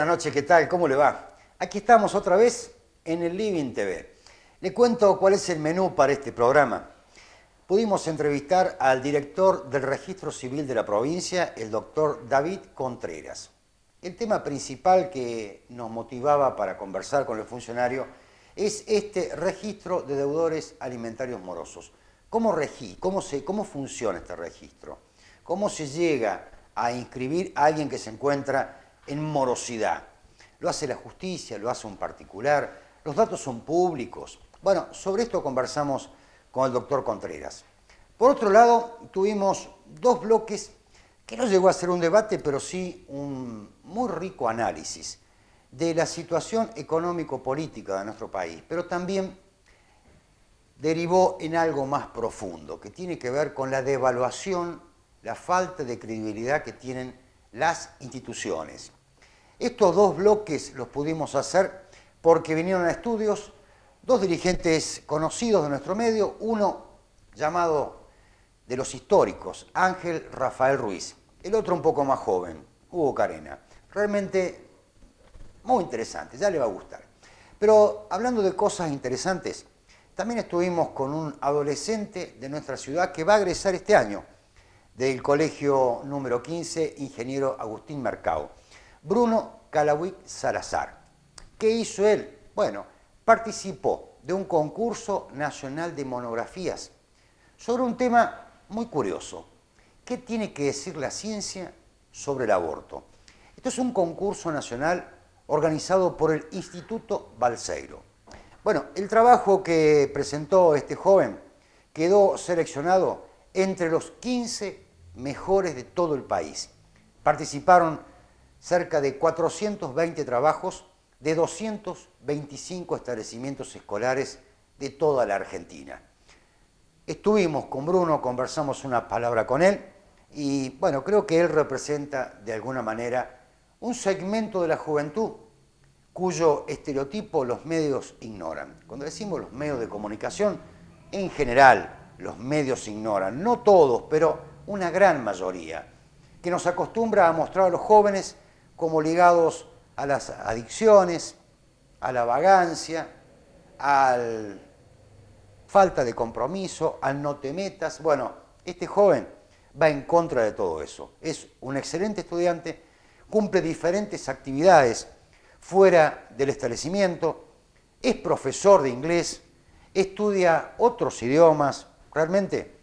Buenas noches, ¿qué tal? ¿Cómo le va? Aquí estamos otra vez en el Living TV. Le cuento cuál es el menú para este programa. Pudimos entrevistar al director del Registro Civil de la provincia, el doctor David Contreras. El tema principal que nos motivaba para conversar con el funcionario es este registro de deudores alimentarios morosos. ¿Cómo funciona este registro? ¿Cómo se llega a inscribir a alguien que se encuentra en morosidad? ¿Lo hace la justicia? ¿Lo hace un particular? ¿Los datos son públicos? Bueno, sobre esto conversamos con el doctor Contreras. Por otro lado, tuvimos dos bloques que no llegó a ser un debate, pero sí un muy rico análisis de la situación económico-política de nuestro país, pero también derivó en algo más profundo, que tiene que ver con la devaluación, la falta de credibilidad que tienen las instituciones. Estos dos bloques los pudimos hacer porque vinieron a estudios dos dirigentes conocidos de nuestro medio, uno llamado de los históricos, Ángel Rafael Ruiz, el otro un poco más joven, Hugo Carena. Realmente muy interesante, ya le va a gustar. Pero hablando de cosas interesantes, también estuvimos con un adolescente de nuestra ciudad que va a egresar este año del colegio número 15, ingeniero Agustín Mercado, Bruno Calawick Salazar. ¿Qué hizo él? Bueno, participó de un concurso nacional de monografías sobre un tema muy curioso. ¿Qué tiene que decir la ciencia sobre el aborto? Esto es un concurso nacional organizado por el Instituto Balseiro. Bueno, el trabajo que presentó este joven quedó seleccionado entre los 15 mejores de todo el país. Participaron cerca de 420 trabajos de 225 establecimientos escolares de toda la Argentina. Estuvimos con Bruno, conversamos una palabra con él y bueno, creo que él representa de alguna manera un segmento de la juventud cuyo estereotipo los medios ignoran. Cuando decimos los medios de comunicación, en general los medios ignoran, no todos, pero una gran mayoría, que nos acostumbra a mostrar a los jóvenes como ligados a las adicciones, a la vagancia, a la falta de compromiso, al no te metas. Bueno, este joven va en contra de todo eso. Es un excelente estudiante, cumple diferentes actividades fuera del establecimiento, es profesor de inglés, estudia otros idiomas, realmente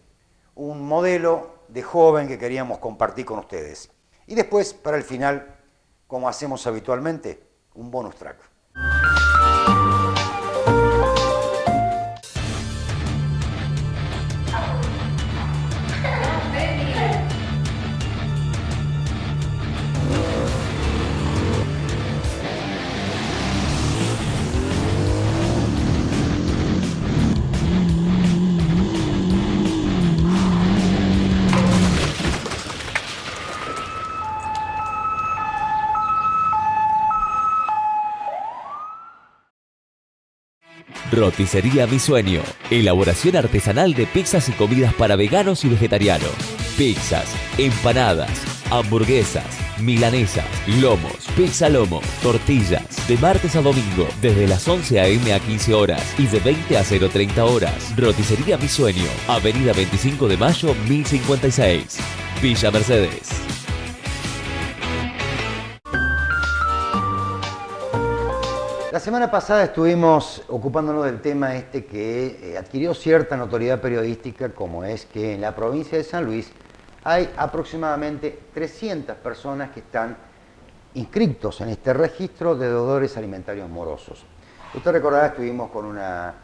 un modelo de joven que queríamos compartir con ustedes. Y después, para el final, como hacemos habitualmente, un bonus track. Roticería Mi Sueño. Elaboración artesanal de pizzas y comidas para veganos y vegetarianos. Pizzas, empanadas, hamburguesas, milanesas, lomos, pizza lomo, tortillas. De martes a domingo, desde las 11 a.m. a 15 horas y de 20 a 0:30 horas. Roticería Mi Sueño. Avenida 25 de Mayo, 1056. Villa Mercedes. La semana pasada estuvimos ocupándonos del tema este que adquirió cierta notoriedad periodística, como es que en la provincia de San Luis hay aproximadamente 300 personas que están inscritos en este registro de deudores alimentarios morosos. Usted recordará, estuvimos con una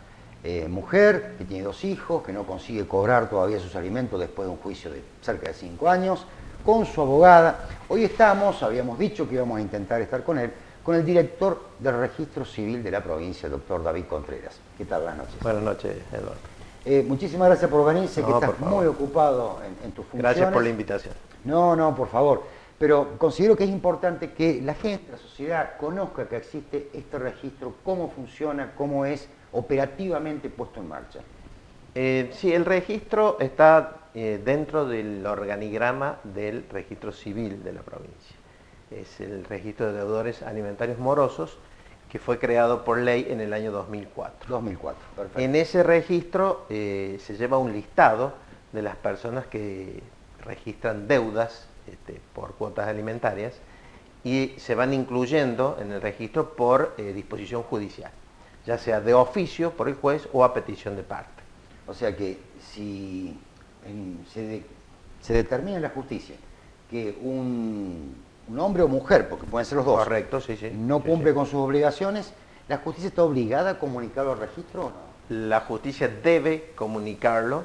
mujer que tiene 2 hijos, que no consigue cobrar todavía sus alimentos después de un juicio de cerca de 5 años, con su abogada. Hoy habíamos dicho que íbamos a intentar estar con él, con el director del Registro Civil de la provincia, el doctor David Contreras. ¿Qué tal? Buenas noches. Buenas noches, Eduardo. Muchísimas gracias por venir, sé que estás muy ocupado en tus funciones. Gracias por la invitación. No, por favor. Pero considero que es importante que la gente, la sociedad, conozca que existe este registro, cómo funciona, cómo es operativamente puesto en marcha. Sí, el registro está dentro del organigrama del Registro Civil de la provincia. es el registro de deudores alimentarios morosos, que fue creado por ley en el año 2004. 2004, perfecto. En ese registro se lleva un listado de las personas que registran deudas por cuotas alimentarias y se van incluyendo en el registro por disposición judicial, ya sea de oficio por el juez o a petición de parte. O sea que si se determina en la justicia que un hombre o mujer, porque pueden ser los dos, Correcto, sí, sí. no Sí, cumple sí. con sus obligaciones, ¿la justicia está obligada a comunicarlo al registro o no? La justicia debe comunicarlo,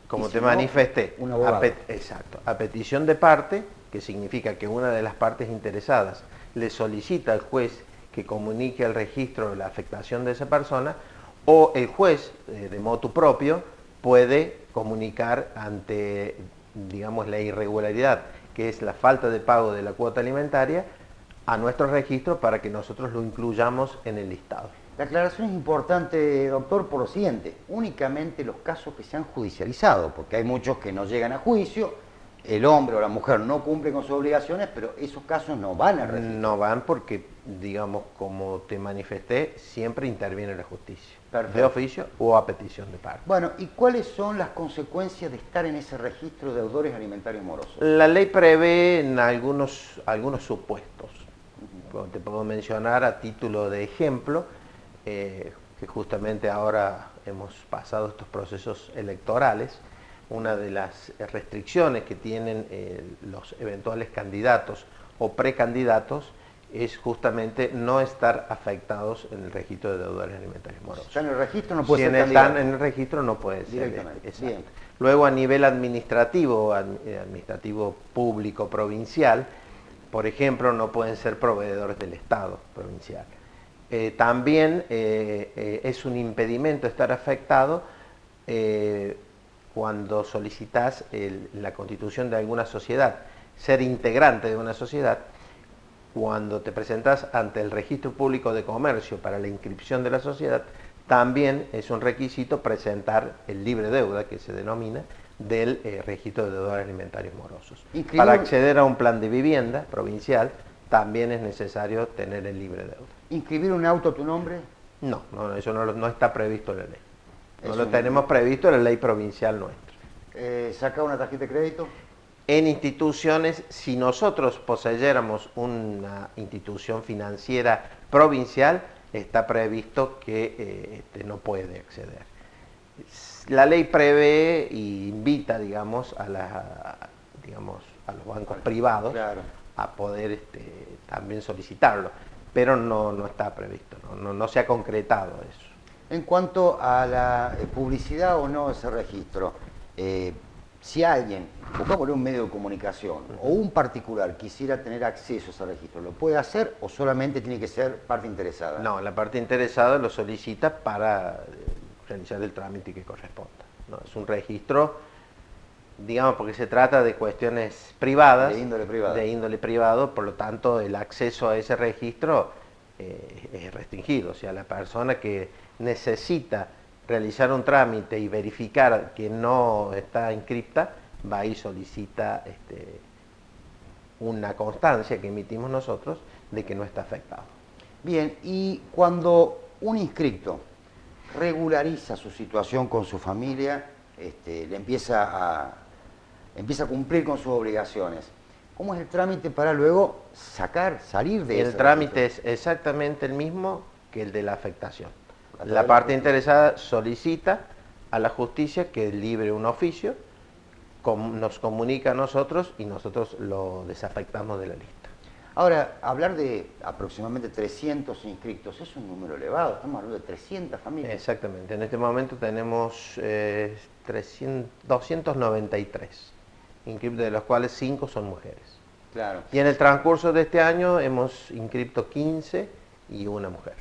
como Y te si no, manifesté, un abogado. exacto, a petición de parte, que significa que una de las partes interesadas le solicita al juez que comunique al registro la afectación de esa persona, o el juez, de motu propio, puede comunicar ante, digamos, la irregularidad, que es la falta de pago de la cuota alimentaria, a nuestro registro para que nosotros lo incluyamos en el listado. La aclaración es importante, doctor, por lo siguiente: únicamente los casos que se han judicializado, porque hay muchos que no llegan a juicio, el hombre o la mujer no cumple con sus obligaciones, pero esos casos no van al registro. No van porque, digamos, como te manifesté, siempre interviene la justicia, Perfecto. de oficio o a petición de parte. Bueno, ¿y cuáles son las consecuencias de estar en ese registro de deudores alimentarios morosos? La ley prevé en algunos supuestos. Te puedo mencionar a título de ejemplo, que justamente ahora hemos pasado estos procesos electorales. Una de las restricciones que tienen los eventuales candidatos o precandidatos es justamente no estar afectados en el registro de deudores alimentarios morosos. Si está en el registro no puede Si ser están candidato. en el registro no puede ser. Directamente. Exacto. Bien. Luego a nivel administrativo, administrativo público provincial, por ejemplo, no pueden ser proveedores del Estado provincial. También es un impedimento estar afectado cuando solicitas la constitución de alguna sociedad, ser integrante de una sociedad. Cuando te presentas ante el Registro Público de Comercio para la inscripción de la sociedad, también es un requisito presentar el libre deuda, que se denomina, del registro de deudores alimentarios morosos. Para acceder a un plan de vivienda provincial, también es necesario tener el libre deuda. ¿Inscribir un auto a tu nombre? No, eso no está previsto en la ley. No lo tenemos previsto en la ley provincial nuestra. ¿Sacar una tarjeta de crédito? En instituciones, si nosotros poseyéramos una institución financiera provincial, está previsto que no puede acceder. La ley prevé e invita, digamos, a los bancos privados, claro, a poder también solicitarlo, pero no está previsto, no se ha concretado eso. En cuanto a la publicidad o no de ese registro, si alguien, pongámosle un medio de comunicación o un particular quisiera tener acceso a ese registro, ¿lo puede hacer o solamente tiene que ser parte interesada? No, la parte interesada lo solicita para realizar el trámite que corresponda, ¿no? Es un registro, digamos, porque se trata de cuestiones privadas, de índole privado, por lo tanto el acceso a ese registro es restringido. O sea, la persona que necesita realizar un trámite y verificar que no está inscripta, va y solicita una constancia que emitimos nosotros de que no está afectado. Bien, y cuando un inscripto regulariza su situación con su familia, le empieza a cumplir con sus obligaciones, ¿cómo es el trámite para luego salir de ese El trámite registro? es exactamente el mismo que el de la afectación. La parte interesada solicita a la justicia que libre un oficio, nos comunica a nosotros y nosotros lo desafectamos de la lista. Ahora, hablar de aproximadamente 300 inscritos es un número elevado, estamos hablando de 300 familias. Exactamente, en este momento tenemos 293 inscriptos, de los cuales 5 son mujeres. Claro. Y en el transcurso de este año hemos inscripto 15 y una mujer.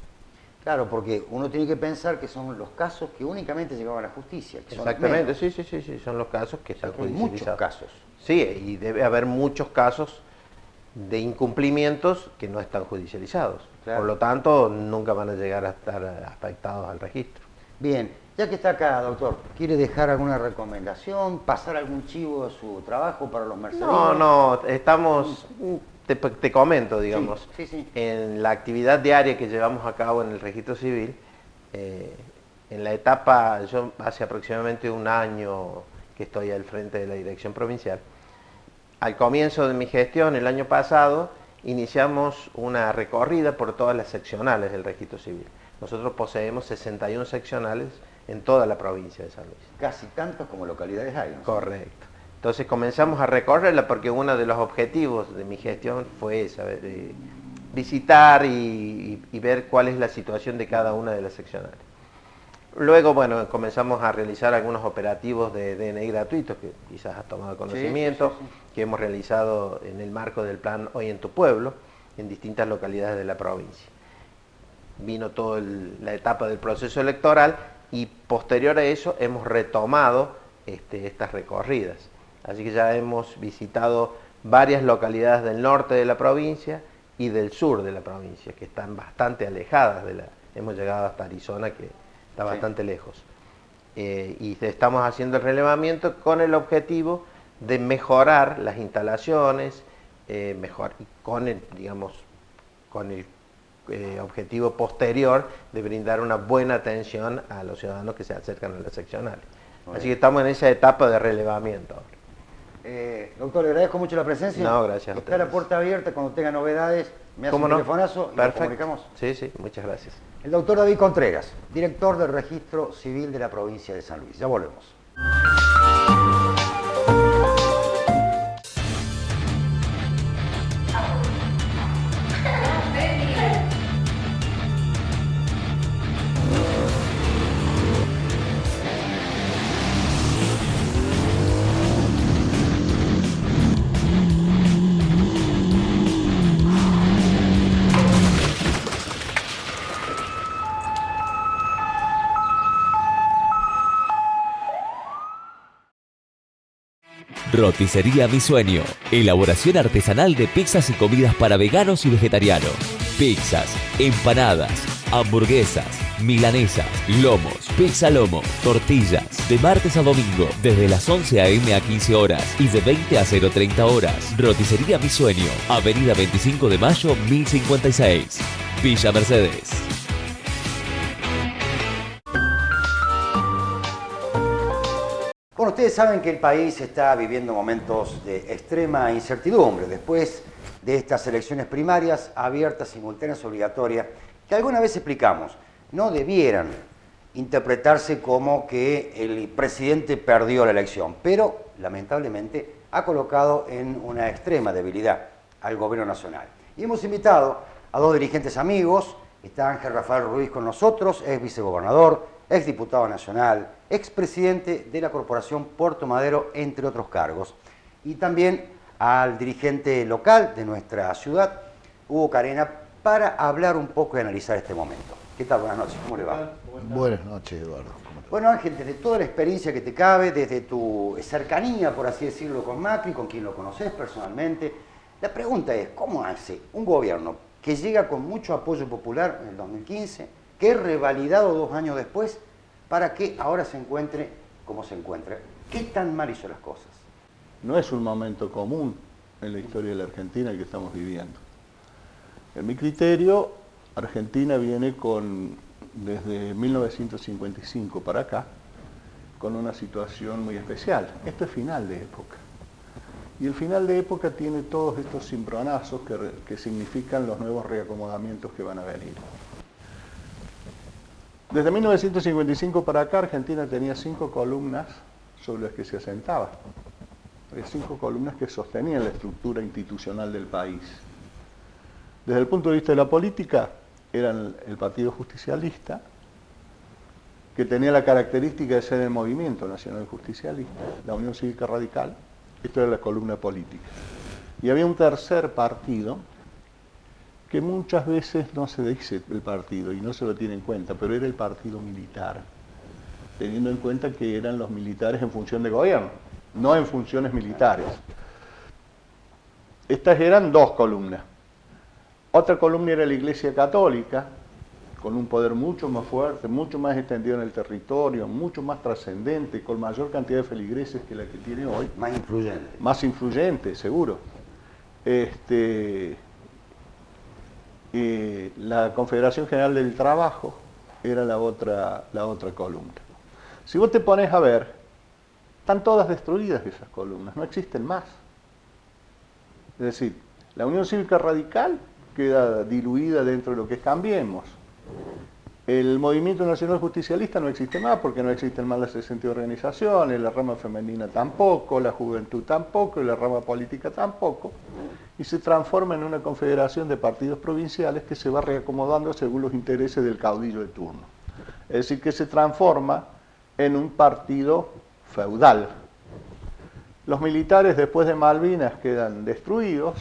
Claro, porque uno tiene que pensar que son los casos que únicamente llegaban a la justicia. Que Exactamente, son menos. sí, son los casos que están Hay judicializados. muchos casos. Sí, y debe haber muchos casos de incumplimientos que no están judicializados. Claro. Por lo tanto, nunca van a llegar a estar afectados al registro. Bien, ya que está acá, doctor, ¿quiere dejar alguna recomendación, pasar algún chivo de su trabajo para los mercenarios? No, estamos te comento, digamos, Sí. en la actividad diaria que llevamos a cabo en el registro civil, en la etapa, yo hace aproximadamente un año que estoy al frente de la dirección provincial. Al comienzo de mi gestión, el año pasado, iniciamos una recorrida por todas las seccionales del registro civil. Nosotros poseemos 61 seccionales en toda la provincia de San Luis. Casi tantos como localidades hay, ¿no? Correcto. Entonces comenzamos a recorrerla porque uno de los objetivos de mi gestión fue visitar y ver cuál es la situación de cada una de las seccionales. Luego, bueno, comenzamos a realizar algunos operativos de DNI gratuitos que quizás has tomado conocimiento, Sí. que hemos realizado en el marco del plan Hoy en tu Pueblo, en distintas localidades de la provincia. Vino toda la etapa del proceso electoral y posterior a eso hemos retomado estas recorridas. Así que ya hemos visitado varias localidades del norte de la provincia y del sur de la provincia, que están bastante alejadas hemos llegado hasta Arizona, que está bastante lejos. Y estamos haciendo el relevamiento con el objetivo de mejorar las instalaciones, con el objetivo posterior de brindar una buena atención a los ciudadanos que se acercan a las seccionales. Así que estamos en esa etapa de relevamiento ahora. Doctor, le agradezco mucho la presencia. No, gracias a Está la ustedes. puerta abierta, cuando tenga novedades, me hace un telefonazo y nos Perfecto. comunicamos. Sí, muchas gracias. El doctor David Contreras, director del Registro Civil de la provincia de San Luis. Ya volvemos. Roticería Mi Sueño. Elaboración artesanal de pizzas y comidas para veganos y vegetarianos. Pizzas, empanadas, hamburguesas, milanesas, lomos, pizza lomo, tortillas. De martes a domingo, desde las 11 a.m. a 15 horas y de 20 a 0:30 horas. Roticería Mi Sueño. Avenida 25 de Mayo, 1056. Villa Mercedes. Bueno, ustedes saben que el país está viviendo momentos de extrema incertidumbre después de estas elecciones primarias abiertas, simultáneas, obligatorias, que alguna vez explicamos, no debieran interpretarse como que el presidente perdió la elección, pero lamentablemente ha colocado en una extrema debilidad al gobierno nacional. Y hemos invitado a dos dirigentes amigos. Está Ángel Rafael Ruiz con nosotros, ex vicegobernador, ex diputado nacional, expresidente de la Corporación Puerto Madero, entre otros cargos. Y también al dirigente local de nuestra ciudad, Hugo Carena, para hablar un poco y analizar este momento. ¿Qué tal? Buenas noches, ¿cómo le va? Buenas noches, Eduardo. ¿Cómo te va? Bueno, Ángel, desde toda la experiencia que te cabe, desde tu cercanía, por así decirlo, con Macri, con quien lo conoces personalmente, la pregunta es, ¿cómo hace un gobierno que llega con mucho apoyo popular en el 2015, que es revalidado 2 años después, para que ahora se encuentre como se encuentra? ¿Qué tan mal hizo las cosas? No es un momento común en la historia de la Argentina el que estamos viviendo. En mi criterio, Argentina viene desde 1955 para acá, con una situación muy especial. Esto es final de época. Y el final de época tiene todos estos cimbronazos que significan los nuevos reacomodamientos que van a venir. Desde 1955 para acá, Argentina tenía 5 columnas sobre las que se asentaba. Había 5 columnas que sostenían la estructura institucional del país. Desde el punto de vista de la política, eran el Partido Justicialista, que tenía la característica de ser el Movimiento Nacional Justicialista, la Unión Cívica Radical. Esto era la columna política. Y había un tercer partido, que muchas veces no se dice el partido y no se lo tiene en cuenta, pero era el partido militar, teniendo en cuenta que eran los militares en función de gobierno, no en funciones militares. Estas eran 2 columnas. Otra columna era la Iglesia Católica, con un poder mucho más fuerte, mucho más extendido en el territorio, mucho más trascendente, con mayor cantidad de feligreses que la que tiene hoy. Más influyente. Más influyente, seguro. La Confederación General del Trabajo era la otra columna. Si vos te pones a ver, están todas destruidas esas columnas, no existen más. Es decir, la Unión Cívica Radical queda diluida dentro de lo que es Cambiemos. El Movimiento Nacional Justicialista no existe más porque no existen más las 60 organizaciones, la rama femenina tampoco, la juventud tampoco y la rama política tampoco, y se transforma en una confederación de partidos provinciales que se va reacomodando según los intereses del caudillo de turno. Es decir, que se transforma en un partido feudal. Los militares después de Malvinas quedan destruidos,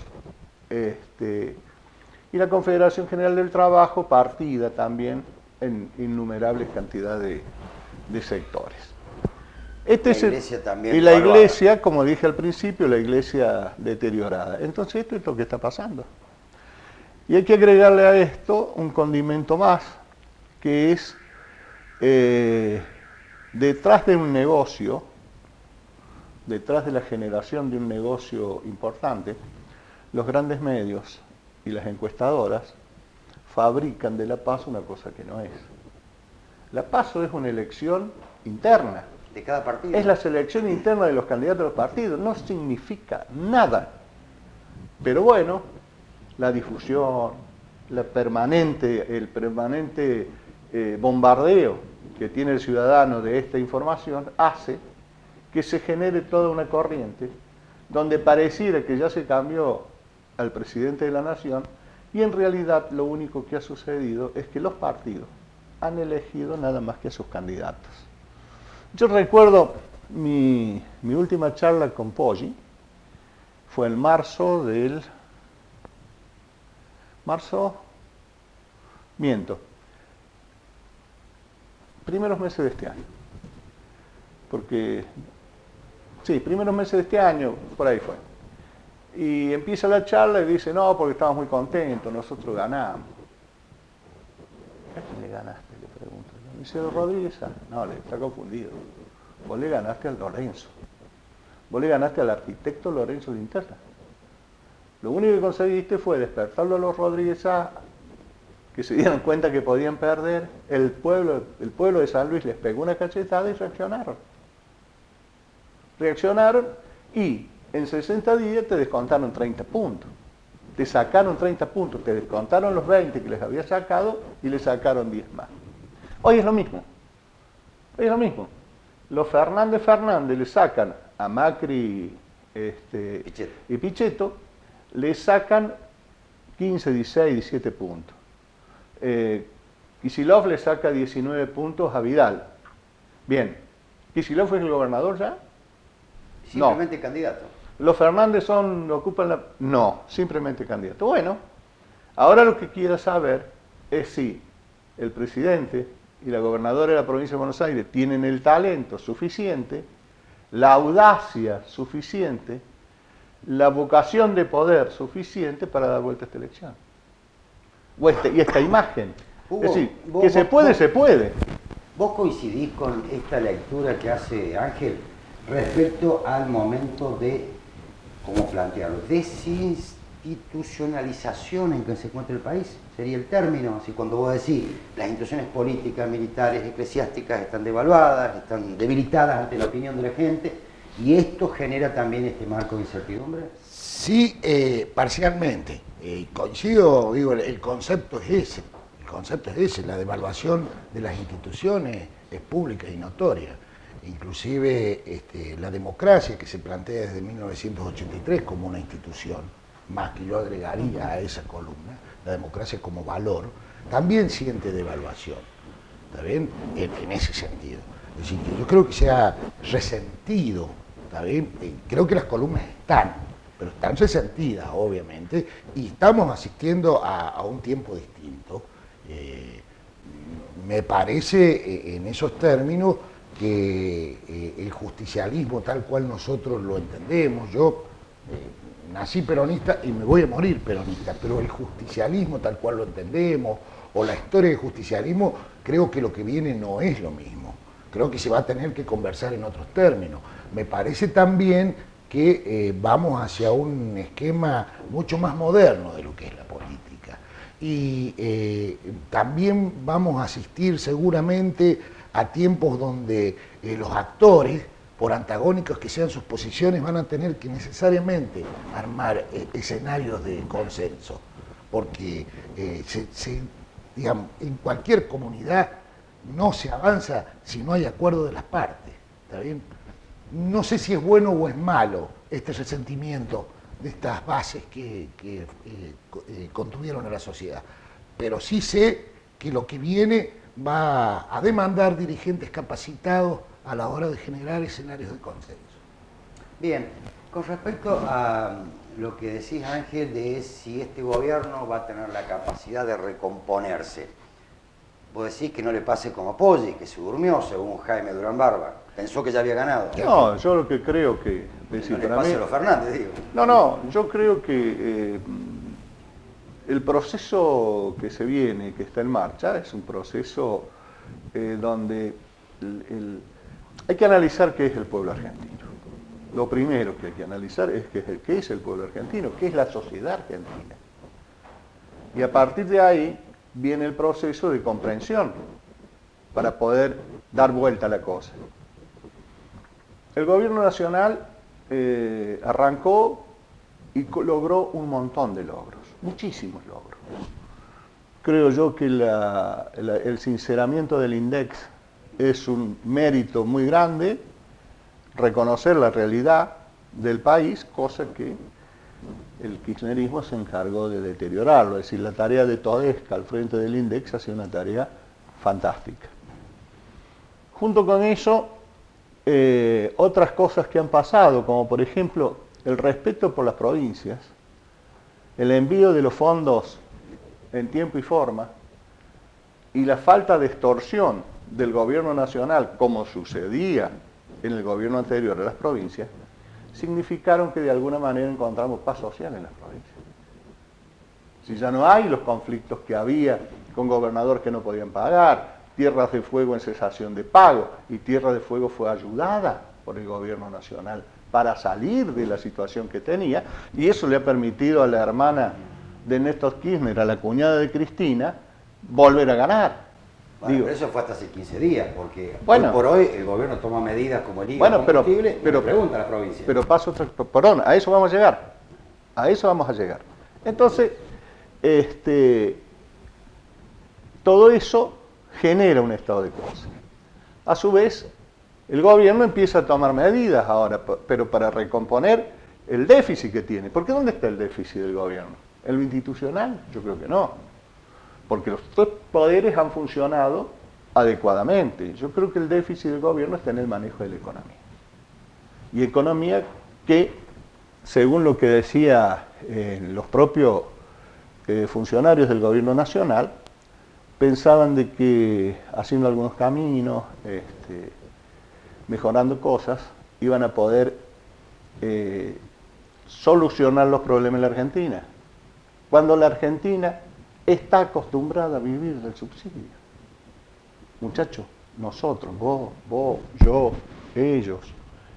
y la Confederación General del Trabajo partida también en innumerables cantidades de sectores. Y la iglesia, como dije al principio, la iglesia deteriorada. Entonces esto es lo que está pasando. Y hay que agregarle a esto un condimento más, que es detrás de un negocio, detrás de la generación de un negocio importante, los grandes medios y las encuestadoras fabrican de la PASO una cosa que no es. La PASO es una elección interna. De cada partido. Es la selección interna de los candidatos de los partidos, no significa nada. Pero bueno, la difusión, el permanente bombardeo que tiene el ciudadano de esta información hace que se genere toda una corriente donde pareciera que ya se cambió al presidente de la nación y en realidad lo único que ha sucedido es que los partidos han elegido nada más que a sus candidatos. Yo recuerdo mi última charla con Poggi, fue en primeros meses de este año. Primeros meses de este año, por ahí fue. Y empieza la charla y dice, no, porque estamos muy contentos, nosotros ganamos. ¿A quién le ganaste? Le pregunto. ¿A Luciano Rodríguez? No, le está confundido. Vos le ganaste al Lorenzo. Vos le ganaste al arquitecto Lorenzo Linterna. Lo único que conseguiste fue despertarlo a los Rodríguez que se dieron cuenta que podían perder. El pueblo de San Luis les pegó una cachetada y reaccionaron. Reaccionaron y en 60 días te descontaron 30 puntos. Te sacaron 30 puntos, te descontaron los 20 que les había sacado y le sacaron 10 más. Hoy es lo mismo. Hoy es lo mismo. Los Fernández le sacan a Macri y Pichetto, le sacan 15, 16, 17 puntos. Kicillof le saca 19 puntos a Vidal. Bien, ¿Kicillof es el gobernador ya? Simplemente candidato. ¿Los Fernández ocupan la...? No, simplemente candidato. Bueno, ahora lo que quiero saber es si el presidente y la gobernadora de la provincia de Buenos Aires tienen el talento suficiente, la audacia suficiente, la vocación de poder suficiente para dar vuelta a esta elección. Y esta imagen. Hugo, es decir, que se puede. ¿Vos coincidís con esta lectura que hace Ángel respecto al momento de, ¿cómo plantearlo?, desinstitucionalización en que se encuentra el país? Sería el término. Así, cuando vos decís las instituciones políticas, militares, eclesiásticas están devaluadas, están debilitadas ante la opinión de la gente, y esto genera también este marco de incertidumbre. Sí, parcialmente. Coincido, digo, el concepto es ese. El concepto es ese, la devaluación de las instituciones es pública y notoria. Inclusive la democracia que se plantea desde 1983 como una institución, más que yo agregaría a esa columna, la democracia como valor, también siente devaluación, ¿está bien? En ese sentido. Es decir, que yo creo que se ha resentido, ¿está bien? Creo que las columnas están, pero están resentidas, obviamente, y estamos asistiendo a un tiempo distinto. Me parece, en esos términos, que el justicialismo tal cual nosotros lo entendemos, yo nací peronista y me voy a morir peronista, pero el justicialismo tal cual lo entendemos, o la historia del justicialismo, creo que lo que viene no es lo mismo. Creo que se va a tener que conversar en otros términos. Me parece también que vamos hacia un esquema mucho más moderno de lo que es la política. Y también vamos a asistir seguramente a tiempos donde los actores, por antagónicos que sean sus posiciones, van a tener que necesariamente armar escenarios de consenso, porque digamos, en cualquier comunidad no se avanza si no hay acuerdo de las partes, ¿está bien? No sé si es bueno o es malo este resentimiento de estas bases que contuvieron a la sociedad, pero sí sé que lo que viene va a demandar dirigentes capacitados a la hora de generar escenarios de consenso. Bien, con respecto a lo que decís, Ángel, de si este gobierno va a tener la capacidad de recomponerse, vos decís que no le pase como Poggi, que se durmió, según Jaime Durán Barba, pensó que ya había ganado. No, yo lo que creo que... No le pase a los Fernández, digo. No, yo creo que el proceso que se viene, que está en marcha, es un proceso donde hay que analizar qué es el pueblo argentino. Lo primero que hay que analizar es qué es el pueblo argentino, qué es la sociedad argentina. Y a partir de ahí viene el proceso de comprensión para poder dar vuelta a la cosa. El gobierno nacional arrancó y logró un montón de logros, muchísimos logros. Creo yo que el sinceramiento del INDEX es un mérito muy grande, reconocer la realidad del país, cosa que el kirchnerismo se encargó de deteriorarlo. Es decir, la tarea de Todesca al frente del INDEX ha sido una tarea fantástica. Junto con eso, otras cosas que han pasado, como por ejemplo el respeto por las provincias, el envío de los fondos en tiempo y forma, y la falta de extorsión del gobierno nacional, como sucedía en el gobierno anterior a las provincias, significaron que de alguna manera encontramos paz social en las provincias. Si ya no hay los conflictos que había con gobernadores que no podían pagar, Tierras de Fuego en cesación de pago, y Tierra de Fuego fue ayudada por el gobierno nacional para salir de la situación que tenía, y eso le ha permitido a la hermana de Néstor Kirchner, a la cuñada de Cristina, volver a ganar. Bueno, Digo, pero eso fue hasta hace 15 días, porque bueno, hoy por hoy el gobierno toma medidas como el IVA bueno, combustible y le pregunta a la provincia. Pero paso otra, perdón, a eso vamos a llegar. A eso vamos a llegar. Entonces, todo eso genera un estado de cosas. A su vez, el gobierno empieza a tomar medidas ahora, pero para recomponer el déficit que tiene. Porque ¿dónde está el déficit del gobierno? ¿En lo institucional? Yo creo que no. Porque los tres poderes han funcionado adecuadamente. Yo creo que el déficit del gobierno está en el manejo de la economía. Y economía que, según lo que decían los propios funcionarios del gobierno nacional, pensaban de que haciendo algunos caminos, mejorando cosas, iban a poder solucionar los problemas en la Argentina. Cuando la Argentina está acostumbrada a vivir del subsidio. Muchachos, nosotros, vos, yo, ellos,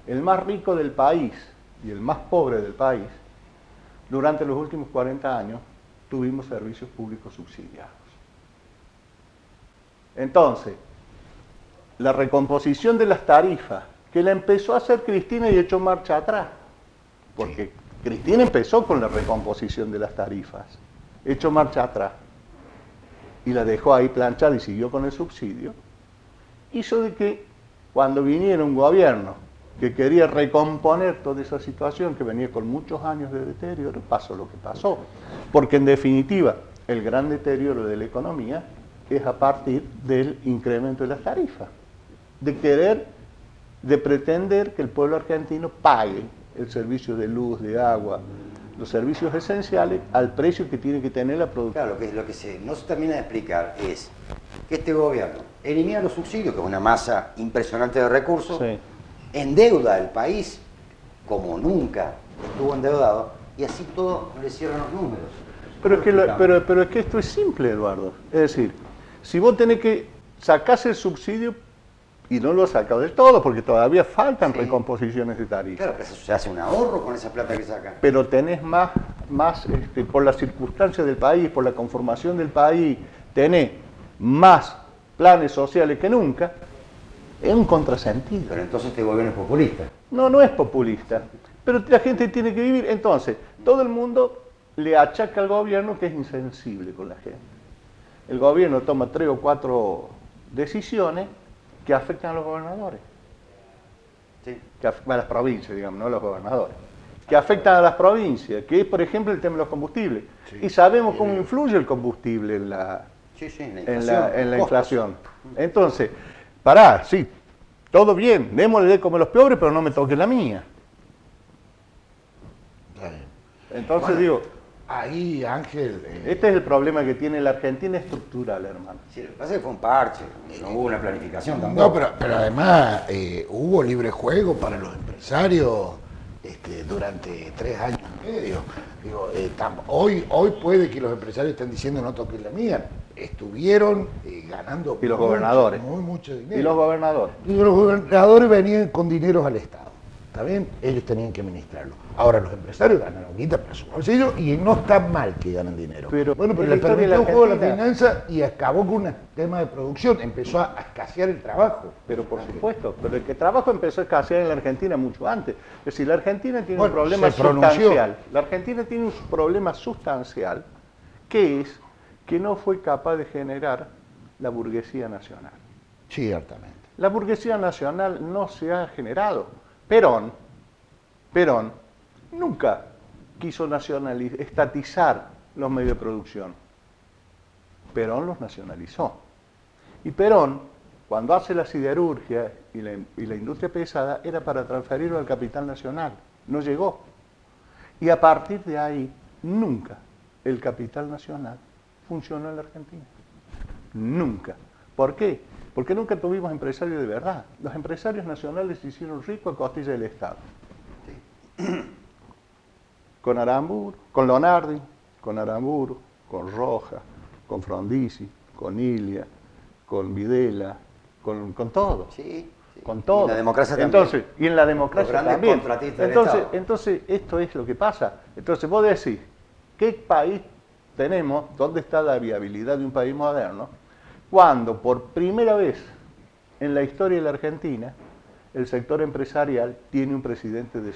el más rico del país y el más pobre del país, durante los últimos 40 años tuvimos servicios públicos subsidiados. Entonces, la recomposición de las tarifas, que la empezó a hacer Cristina y echó marcha atrás, porque Cristina empezó con la recomposición de las tarifas, echó marcha atrás y la dejó ahí planchada y siguió con el subsidio, hizo de que cuando viniera un gobierno que quería recomponer toda esa situación que venía con muchos años de deterioro, pasó lo que pasó. Porque en definitiva, el gran deterioro de la economía es a partir del incremento de las tarifas, de pretender que el pueblo argentino pague el servicio de luz, de agua, los servicios esenciales al precio que tiene que tener la producción. Claro, lo que no se termina de explicar es que este gobierno elimina los subsidios, que es una masa impresionante de recursos, Sí. endeuda al país como nunca estuvo endeudado, y así todo le cierran los números. Pero es que esto es simple, Eduardo. Es decir, si vos tenés que sacarse el subsidio Y no lo ha sacado del todo, porque todavía faltan recomposiciones de tarifas. Claro, pero se hace un ahorro con esa plata que saca. Pero tenés más por las circunstancias del país, por la conformación del país, tenés más planes sociales que nunca. Es un contrasentido. Pero entonces este gobierno es populista. No, no es populista. Pero la gente tiene que vivir. Entonces, todo el mundo le achaca al gobierno que es insensible con la gente. El gobierno toma 3 o 4 decisiones que afectan a los gobernadores. Sí. A las provincias, digamos, no a los gobernadores. Que afectan a las provincias, que es, por ejemplo, el tema de los combustibles. Sí. Y sabemos cómo influye el combustible en la inflación. Entonces, sí, todo bien, démosle como los peores, pero no me toque la mía. Entonces Bueno, digo, ahí Ángel... este es el problema que tiene la Argentina estructural, hermano. Sí, lo que pasa es que fue un parche, no hubo una planificación tampoco. No, pero además hubo libre juego para los empresarios durante 3 años y medio. Digo, hoy puede que los empresarios estén diciendo no toquen la mía. Estuvieron ganando Y los gobernadores. mucho dinero. Y los gobernadores. Y los gobernadores venían con dineros al Estado. ¿Está bien? Ellos tenían que administrarlo. Ahora los empresarios ganaron guita para su bolsillo y no está mal que ganen dinero. Pero le permitió un juego de la finanza y acabó con un tema de producción. Empezó a escasear el trabajo. Pero por supuesto, pero el que trabajo empezó a escasear en la Argentina mucho antes. Es decir, la Argentina tiene un problema sustancial. La Argentina tiene un problema sustancial que es que no fue capaz de generar la burguesía nacional. Ciertamente. La burguesía nacional no se ha generado. Perón nunca quiso estatizar los medios de producción. Perón los nacionalizó. Y Perón, cuando hace la siderurgia y la industria pesada, era para transferirlo al capital nacional. No llegó. Y a partir de ahí, nunca el capital nacional funcionó en la Argentina. Nunca. ¿Por qué? Porque nunca tuvimos empresarios de verdad. Los empresarios nacionales se hicieron ricos a costilla del Estado. Sí. Con Aramburu, con Lonardi, con Aramburu, con Rojas, con Frondizi, con Ilia, con Videla, con todo. Sí, sí. Con todo. Y en la democracia también. Y en la democracia también. Entonces, esto es lo que pasa. Entonces vos decís, ¿qué país tenemos? ¿Dónde está la viabilidad de un país moderno? Cuando por primera vez en la historia de la Argentina el sector empresarial tiene un presidente de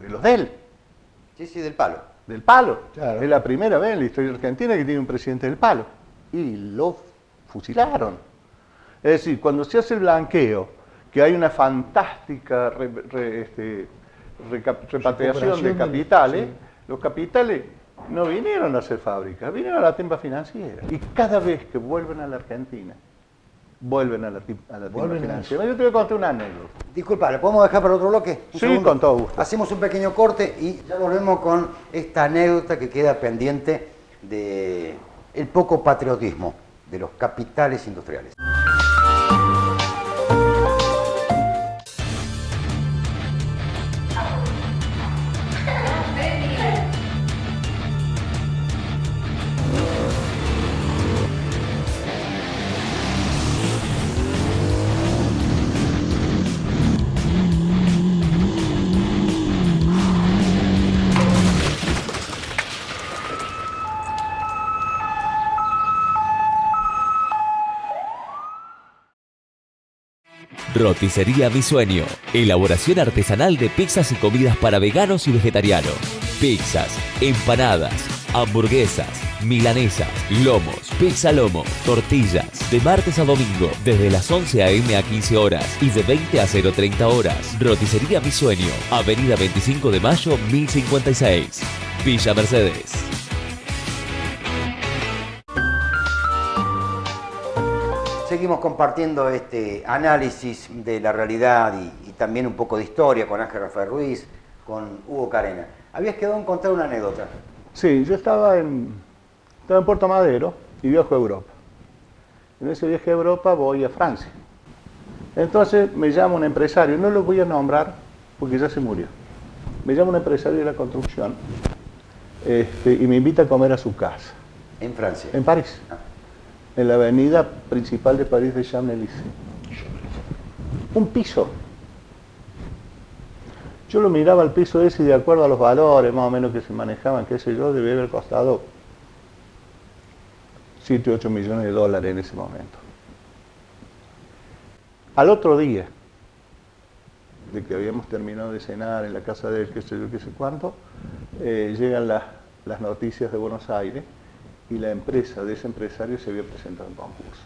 los de él. Sí, sí, del palo. Del palo. Claro. Es la primera vez en la historia argentina que tiene un presidente del palo. Y lo fusilaron. Es decir, cuando se hace el blanqueo, que hay una fantástica repatriación de capitales, sí. Los capitales no vinieron a hacer fábricas, vinieron a la timba financiera. Y cada vez que vuelven a la Argentina, vuelven a la timba financiera. Yo te voy a contar una anécdota. Disculpa, ¿le podemos dejar para otro bloque? Sí, con todo gusto. Hacemos un pequeño corte y ya volvemos con esta anécdota que queda pendiente de el poco patriotismo de los capitales industriales. Roticería Mi Sueño. Elaboración artesanal de pizzas y comidas para veganos y vegetarianos. Pizzas, empanadas, hamburguesas, milanesas, lomos, pizza lomo, tortillas. De martes a domingo, desde las 11 a.m. a 15 horas y de 20 a 0:30 horas. Roticería Mi Sueño. Avenida 25 de Mayo, 1056. Villa Mercedes. Seguimos compartiendo este análisis de la realidad y también un poco de historia con Ángel Rafael Ruiz, con Hugo Carena. Habías quedado en contar una anécdota. Sí, yo estaba en Puerto Madero y viajo a Europa. En ese viaje a Europa voy a Francia. Entonces me llama un empresario, no lo voy a nombrar porque ya se murió. Me llama un empresario de la construcción y me invita a comer a su casa. En Francia. En París. En la avenida principal de París de Champs-Élysées. un piso. Yo lo miraba al piso ese y de acuerdo a los valores más o menos que se manejaban, qué sé yo, debía haber costado 7 u 8 millones de dólares en ese momento. Al otro día de que habíamos terminado de cenar en la casa de él, qué sé yo, qué sé cuánto, llegan las noticias de Buenos Aires y la empresa de ese empresario se había presentado en concurso.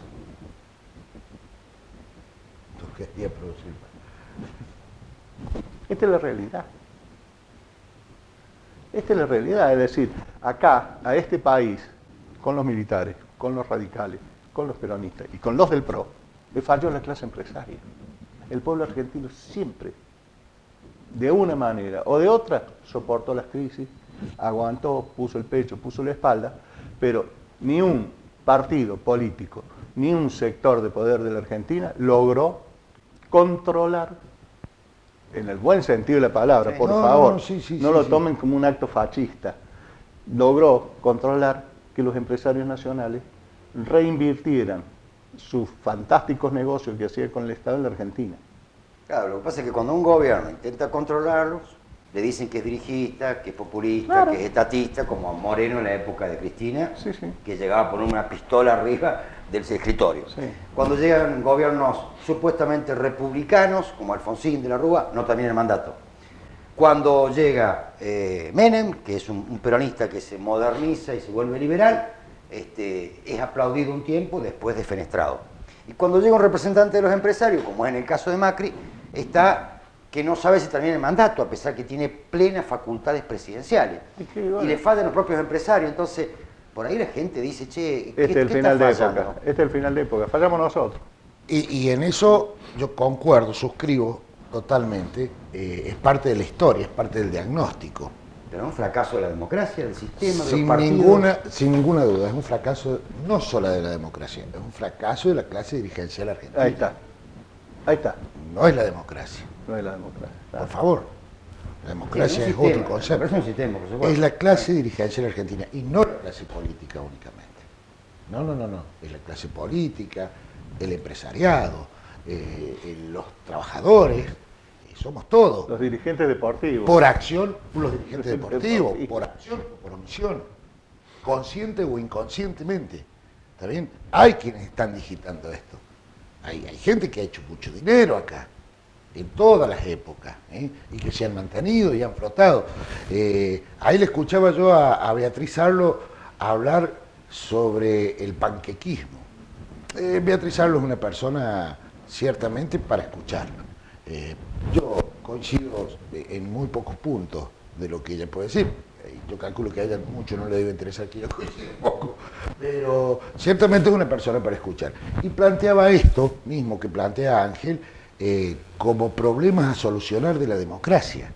¿Tú querías producir? Esta es la realidad. Esta es la realidad, es decir, acá, a este país, con los militares, con los radicales, con los peronistas y con los del PRO, le falló la clase empresaria. El pueblo argentino siempre, de una manera o de otra, soportó las crisis, aguantó, puso el pecho, puso la espalda, pero ni un partido político, ni un sector de poder de la Argentina logró controlar, en el buen sentido de la palabra, por favor, no lo tomen como un acto fascista, logró controlar que los empresarios nacionales reinvirtieran sus fantásticos negocios que hacían con el Estado en la Argentina. Claro, lo que pasa es que cuando un gobierno intenta controlarlos, le dicen que es dirigista, que es populista, claro, que es estatista, como a Moreno en la época de Cristina, sí, que llegaba a poner una pistola arriba del escritorio. Sí. Cuando llegan gobiernos supuestamente republicanos, como Alfonsín de la Rúa, no termina el mandato. Cuando llega Menem, que es un peronista que se moderniza y se vuelve liberal, es aplaudido un tiempo, después defenestrado. Y cuando llega un representante de los empresarios, como es en el caso de Macri, está que no sabe si termina el mandato, a pesar que tiene plenas facultades presidenciales. Y le faltan los propios empresarios. Entonces, por ahí la gente dice, che, ¿qué este es el final de está época. Este es el final de época. Fallamos nosotros. Y en eso yo concuerdo, suscribo totalmente. Es parte de la historia, es parte del diagnóstico. Pero es un fracaso de la democracia, del sistema, de Sin los partidos. sin ninguna duda, es un fracaso no solo de la democracia, es un fracaso de la clase dirigencial argentina. Ahí está. Ahí está. No es la democracia. No es la democracia. Por favor. La democracia Sí, es un sistema, otro concepto. es un sistema, por supuesto. Es la clase dirigencial argentina y no la clase política únicamente. No. Es la clase política, el empresariado, los trabajadores, somos todos. Los dirigentes deportivos. Por acción, los dirigentes deportivos, por acción o por omisión, consciente o inconscientemente. ¿Está bien? Hay quienes están digitando esto. Hay gente que ha hecho mucho dinero acá, en todas las épocas, y que se han mantenido y han flotado. Ahí le escuchaba yo a Beatriz Arlo hablar sobre el panquequismo. Beatriz Arlo es una persona ciertamente para escuchar. Yo coincido en muy pocos puntos de lo que ella puede decir. Yo calculo que a ella mucho no le debe interesar que yo coincida un poco, pero ciertamente es una persona para escuchar. Y planteaba esto mismo que plantea Ángel como problemas a solucionar de la democracia.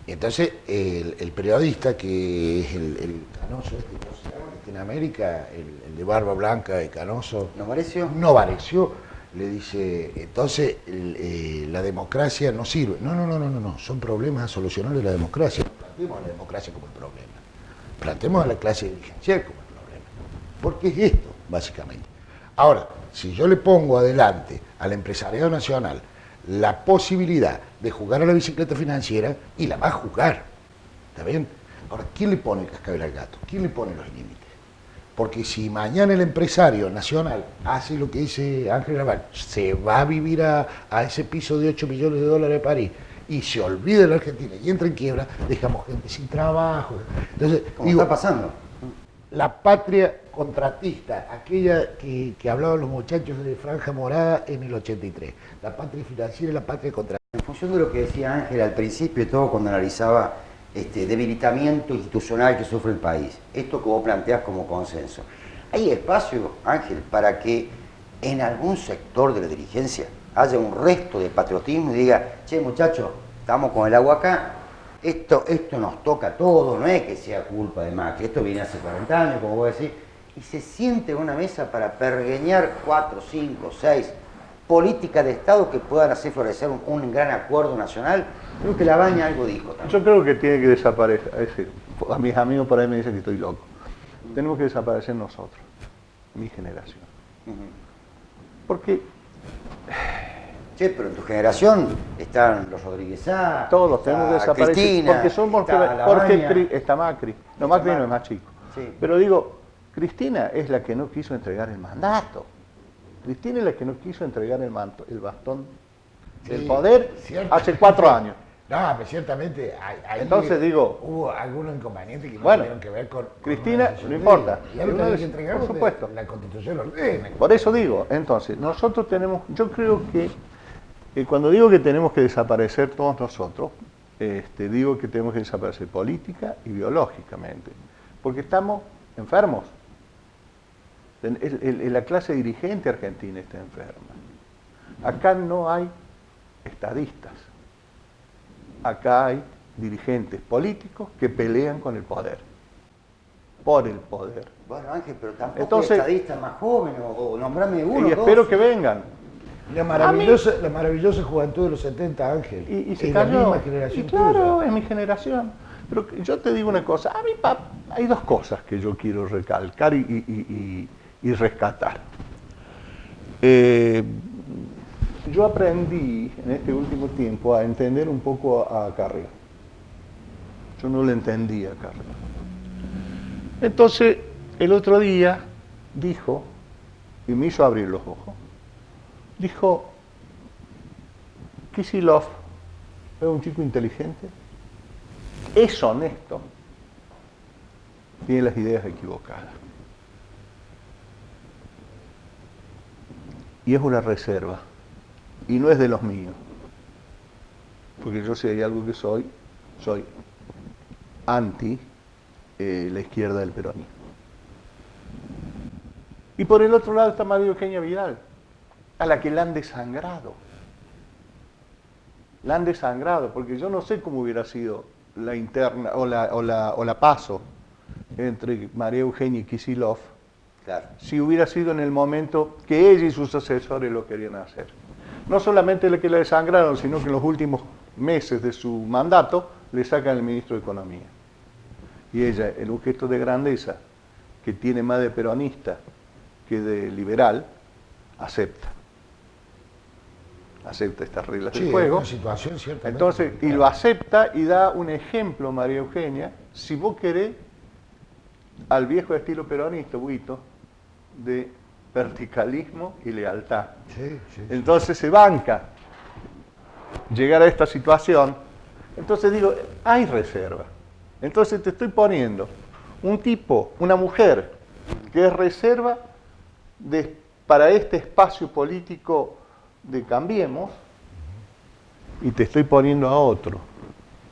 Y entonces el periodista, que es el Canoso, ¿cómo se llama? En América, el de barba blanca de Canoso, Novarecio, le dice, entonces la democracia no sirve. No, son problemas a solucionar de la democracia. No planteemos a la democracia como el problema. Planteemos a la clase dirigencial como el problema. Porque es esto, básicamente. Ahora, si yo le pongo adelante al empresariado nacional la posibilidad de jugar a la bicicleta financiera, y la va a jugar, ¿está bien? Ahora, ¿quién le pone el cascabel al gato? ¿Quién le pone los límites? Porque si mañana el empresario nacional hace lo que dice Ángel Naval, se va a vivir a ese piso de 8 millones de dólares de París y se olvida de la Argentina y entra en quiebra, dejamos gente sin trabajo. Entonces, ¿Cómo está pasando? La patria contratista, aquella que hablaban los muchachos de Franja Morada en el 83. La patria financiera y la patria contratista. En función de lo que decía Ángel al principio y todo, cuando analizaba debilitamiento institucional que sufre el país, esto que vos planteás como consenso, ¿hay espacio, Ángel, para que en algún sector de la dirigencia haya un resto de patriotismo y diga, che muchachos, estamos con el agua acá, esto nos toca a todos, no es que sea culpa de Macri, esto viene hace 40 años, como vos decís, y se siente en una mesa para pergeñar 4, 5, 6 políticas de Estado que puedan hacer florecer un gran acuerdo nacional? Creo que La Baña algo dijo también. Yo creo que tiene que desaparecer, es decir, a mis amigos por ahí me dicen que estoy loco. Tenemos que desaparecer nosotros, mi generación. Porque Sí, pero en tu generación están los Rodríguez Sá, Todos tenemos que desaparecer. Cristina, Porque somos porque está Macri. No, Macri no es más chico. Sí. Pero digo, Cristina es la que no quiso entregar el mandato. Cristina es la que no quiso entregar el bastón del Sí, poder hace 4 años. No, pero ciertamente ahí Entonces digo, hubo algunos inconvenientes que no bueno, tuvieron que ver con Cristina, una decisión no importa. de ella. Y algo que hay que entregar Por porque supuesto. la Constitución lo ordena. Por eso digo, entonces, nosotros tenemos, yo creo que cuando digo que tenemos que desaparecer todos nosotros, digo que tenemos que desaparecer política y biológicamente, porque estamos enfermos. La clase dirigente argentina está enferma. Acá no hay estadistas. Acá hay dirigentes políticos que pelean con el poder, por el poder. Bueno, Ángel, pero tampoco Entonces, hay estadistas más jóvenes, o nombrame uno, Y dos. espero que vengan. La maravillosa juventud de los 70, Ángel. Y se es cayó. la misma generación Y claro, tuya. es mi generación. Pero yo te digo una cosa, a mí hay 2 cosas que yo quiero recalcar y rescatar. Yo aprendí en este último tiempo a entender un poco a Carrió. Yo no le entendía a Carrió. Entonces, el otro día dijo, y me hizo abrir los ojos, dijo, Kicillof es un chico inteligente, es honesto, tiene las ideas equivocadas. Y es una reserva, y no es de los míos, porque yo si hay algo que soy anti la izquierda del peronismo. Y por el otro lado está María Eugenia Vidal, a la que la han desangrado. La han desangrado, porque yo no sé cómo hubiera sido la interna o la paso entre María Eugenia y Kicillof, Claro. si hubiera sido en el momento que ella y sus asesores lo querían hacer. No solamente la que la desangraron, sino que en los últimos meses de su mandato le sacan el ministro de Economía. Y ella, en un gesto de grandeza, que tiene más de peronista que de liberal, acepta estas reglas Sí, del es juego. una situación ciertamente Entonces, y complicada. lo acepta y da un ejemplo, María Eugenia, si vos querés, al viejo estilo peronista, Buito, de verticalismo y lealtad. Sí, sí. Entonces se banca llegar a esta situación. Entonces digo, hay reserva. Entonces te estoy poniendo un tipo, una mujer, que es reserva para este espacio político de Cambiemos, y te estoy poniendo a otro,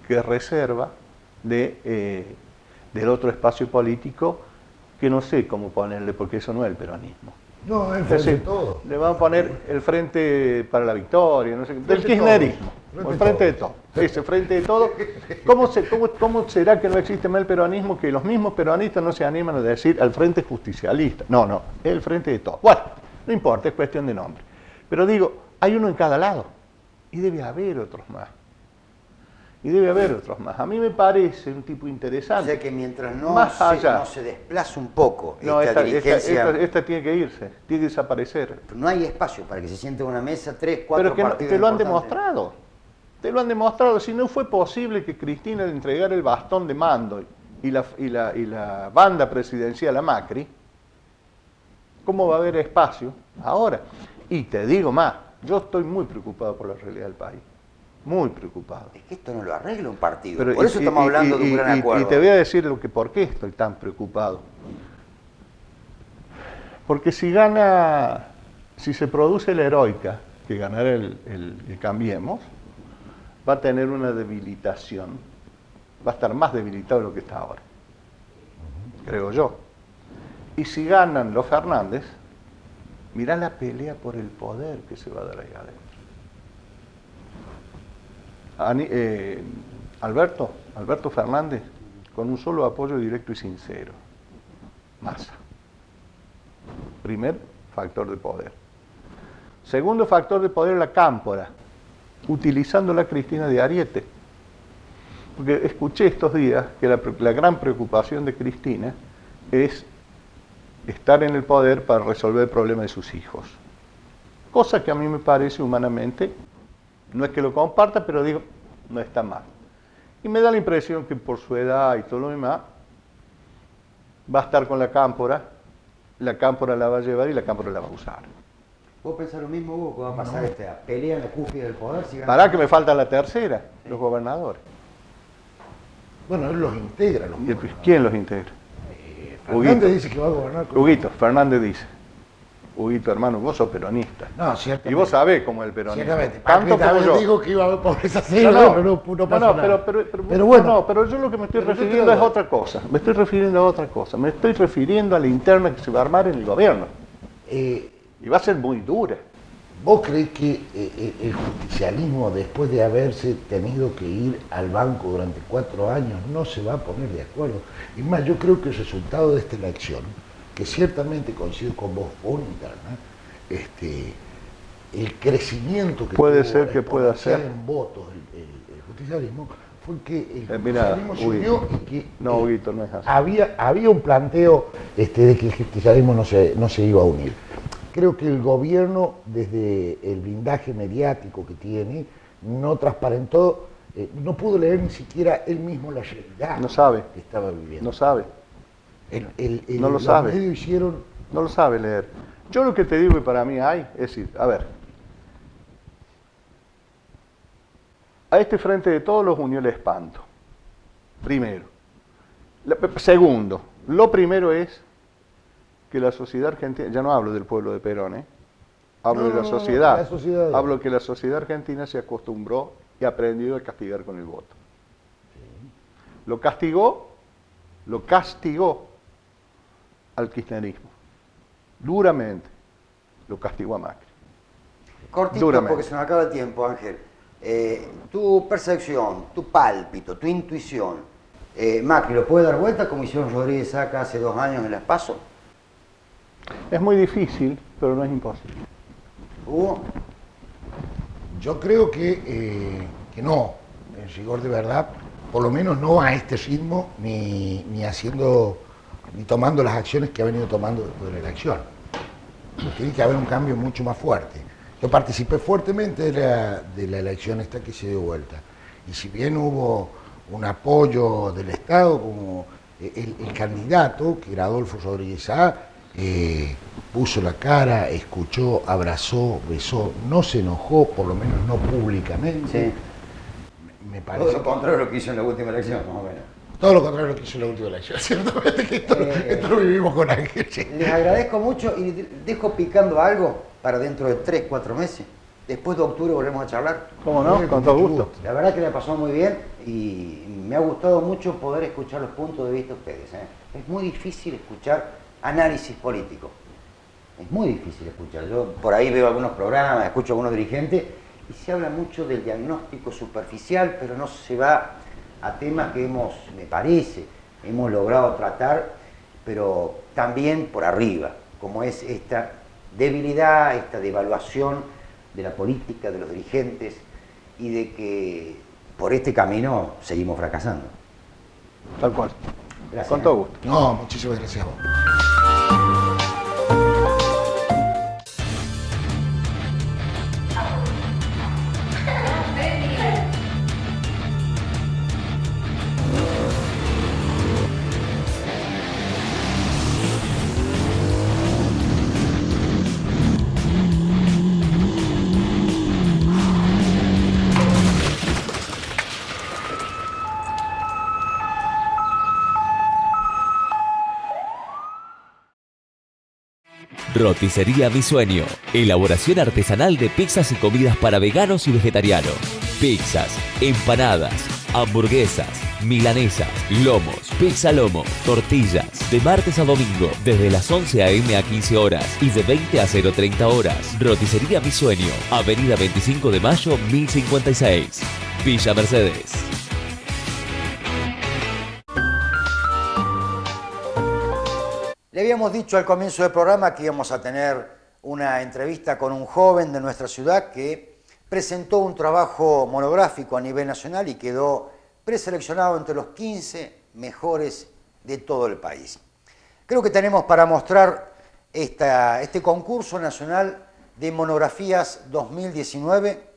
que es reserva del otro espacio político, que no sé cómo ponerle, porque eso no es el peronismo. No, el frente de Entonces, todo. le van a poner el Frente para la Victoria, no sé, del Frente kirchnerismo, todo. o el Frente de todo. Ese Frente de todo. ¿Cómo será que no existe más el peronismo, que los mismos peronistas no se animan a decir al Frente Justicialista? No, es el Frente de todo. Bueno, no importa, es cuestión de nombre. Pero digo, hay uno en cada lado, y debe haber otros más. A mí me parece un tipo O interesante. sea que mientras no Más allá. no se desplace un poco No, esta dirigencia, esta tiene que irse, tiene que desaparecer. no hay espacio para que se siente en una mesa 3, 4 Pero que partidos te lo han importantes. demostrado. Te lo han demostrado. Si no fue posible que Cristina le entregara el bastón de mando y la banda presidencial a Macri, ¿cómo va a haber espacio ahora? Y te digo más, yo estoy muy preocupado por la realidad del país. Muy preocupado. Es que esto no lo arregla un partido. Pero Por eso estamos hablando de un gran acuerdo. Y te voy a decir por qué estoy tan preocupado. Porque si se produce la heroica, que ganara el Cambiemos, va a tener una debilitación, va a estar más debilitado de lo que está ahora, creo yo. Y si ganan los Fernández, mirá la pelea por el poder que se va a dar ahí adentro. Alberto Fernández, con un solo apoyo directo y sincero. Massa. Primer factor de poder. Segundo factor de poder, la cámpora, utilizando la Cristina de ariete. Porque escuché estos días que la gran preocupación de Cristina es estar en el poder para resolver el problema de sus hijos. cosa que a mí me parece humanamente, no es que lo comparta, pero digo, no está mal. Y me da la impresión que por su edad y todo lo demás, va a estar con la cámpora la va a llevar y la cámpora la va a usar. ¿Vos pensás lo mismo, Hugo, que va a pasar esta pelea en la cúspide del poder? Si Para que me falta la tercera, los gobernadores. Bueno, él los integra. Los ¿Y quién los integra? Fernández dice que va a gobernar con... Huguito, Fernández dice. Huguito, hermano, vos sos peronista. No, ciertamente. Y vos sabés cómo es el peronismo. Ciertamente. Tanto como yo. Dijo que iba a haber pobreza cero, pero no pasó nada. Pero bueno, no, pero yo lo que me estoy refiriendo es otra cosa. Me estoy refiriendo a otra cosa. Me estoy refiriendo a la interna que se va a armar en el gobierno. Y va a ser muy dura. ¿Vos creés que el justicialismo, después de haberse tenido que ir al banco durante 4 años, no se va a poner de acuerdo? Y más, yo creo que el resultado de esta elección, que ciertamente coincido con vos, por interna, el crecimiento que puede tuvo ser que pueda ser en votos el justicialismo, fue que el justicialismo se unió y que no, Huguito, no es así. había un planteo de que el justicialismo no se iba a unir. Creo que el gobierno, desde el blindaje mediático que tiene, no transparentó, no pudo leer ni siquiera él mismo la realidad no sabe, que estaba viviendo. no sabe. No lo sabe. Los medios hicieron... No lo sabe leer. Yo lo que te digo que para mí hay, es decir, a ver, a este frente de todos los unió el espanto, primero. Segundo, lo primero es que la sociedad argentina, ya no hablo del pueblo de Perón, hablo de la sociedad, la sociedad. Hablo que la sociedad argentina se acostumbró y aprendió a castigar con el voto. Sí. Lo castigó al kirchnerismo, duramente, lo castigó a Macri. Cortito, duramente. Porque se nos acaba el tiempo, Ángel. Tu percepción, tu pálpito, tu intuición, ¿Macri lo puede dar vuelta como hicieron Rodríguez Saca hace 2 años en las PASO? Es muy difícil, pero no es imposible. ¿Hugo? Yo creo que no, en rigor de verdad, por lo menos no a este ritmo, ni tomando las acciones que ha venido tomando después de la elección. Tiene que haber un cambio mucho más fuerte. Yo participé fuertemente de la elección esta que se dio vuelta. Y si bien hubo un apoyo del Estado, como el candidato, que era Adolfo Rodríguez Sá, puso la cara, escuchó, abrazó, besó, no se enojó, por lo menos no públicamente. Sí. Me parece Todo lo contrario de lo que hizo en la última elección, más o menos. Todo lo contrario de lo que hizo en la última elección, ciertamente que esto lo vivimos con Ángel. Sí. Les agradezco mucho y dejo picando algo para dentro de 3, 4 meses. Después de octubre volvemos a charlar. ¿Cómo no? Con todo gusto. La verdad que me pasó muy bien y me ha gustado mucho poder escuchar los puntos de vista de ustedes. Es muy difícil escuchar análisis político. Es muy difícil escuchar. Yo por ahí veo algunos programas, escucho a algunos dirigentes y se habla mucho del diagnóstico superficial, pero no se va a temas que me parece, hemos logrado tratar, pero también por arriba, como es esta debilidad, esta devaluación de la política, de los dirigentes, y de que por este camino seguimos fracasando. Tal cual. Gracias. Con todo gusto. No, muchísimas gracias a vos. Roticería Mi Sueño. Elaboración artesanal de pizzas y comidas para veganos y vegetarianos. Pizzas, empanadas, hamburguesas, milanesas, lomos, pizza lomo, tortillas. De martes a domingo, desde las 11 a.m. a 15 horas y de 20 a 0:30 horas. Roticería Mi Sueño. Avenida 25 de Mayo, 1056. Villa Mercedes. Le habíamos dicho al comienzo del programa que íbamos a tener una entrevista con un joven de nuestra ciudad que presentó un trabajo monográfico a nivel nacional y quedó preseleccionado entre los 15 mejores de todo el país. Creo que tenemos para mostrar este concurso nacional de monografías 2019